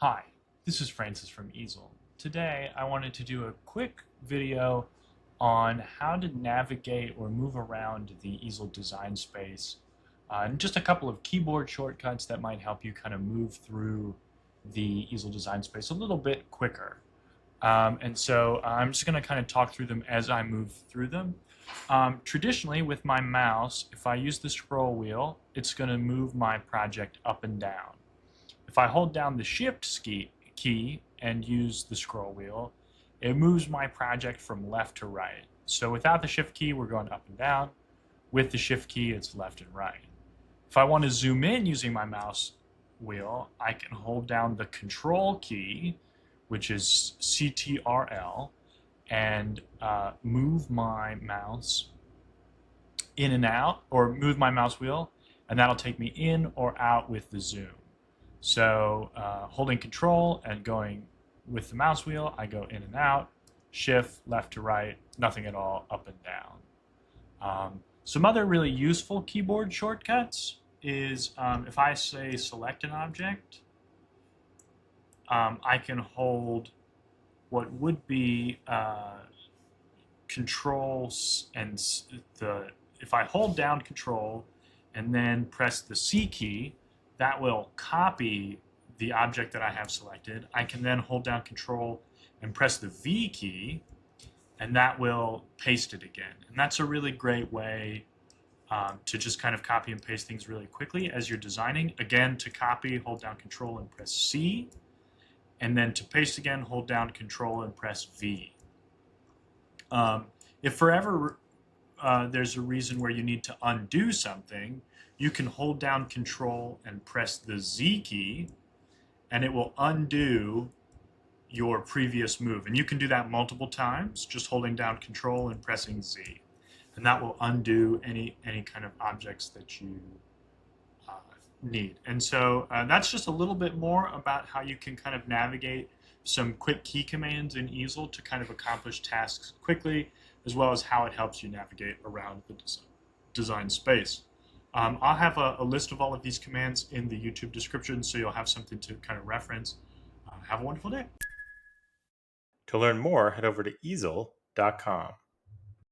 Hi, this is Francis from Easel. Today I wanted to do a quick video on how to navigate or move around the Easel design space and just a couple of keyboard shortcuts that might help you kind of move through the Easel design space a little bit quicker. And so I'm just going to kind of talk through them as I move through them. Traditionally with my mouse, if I use the scroll wheel, it's going to move my project up and down. If I hold down the Shift key and use the scroll wheel, it moves my project from left to right. So without the Shift key, we're going up and down. With the Shift key, it's left and right. If I want to zoom in using my mouse wheel, I can hold down the Control key, which is CTRL, and move my mouse in and out, or move my mouse wheel, and that'll take me in or out with the zoom. So holding Control and going with the mouse wheel, I go in and out, Shift, left to right, nothing at all, up and down. Some other really useful keyboard shortcuts is if I say select an object, I can hold what would be Control and if I hold down Control and then press the C key, that will copy the object that I have selected. I can then hold down Control and press the V key, and that will paste it again. And that's a really great way to just kind of copy and paste things really quickly as you're designing. Again, to copy, hold down Control and press C, and then to paste again, hold down Control and press V. If forever there's a reason where you need to undo something, you can hold down Control and press the Z key, and it will undo your previous move. And you can do that multiple times, just holding down Control and pressing Z. And that will undo any kind of objects that you need. And so that's just a little bit more about how you can kind of navigate some quick key commands in Easel to kind of accomplish tasks quickly, as well as how it helps you navigate around the design space. I'll have a list of all of these commands in the YouTube description, so you'll have something to kind of reference. Have a wonderful day. To learn more, head over to easel.com.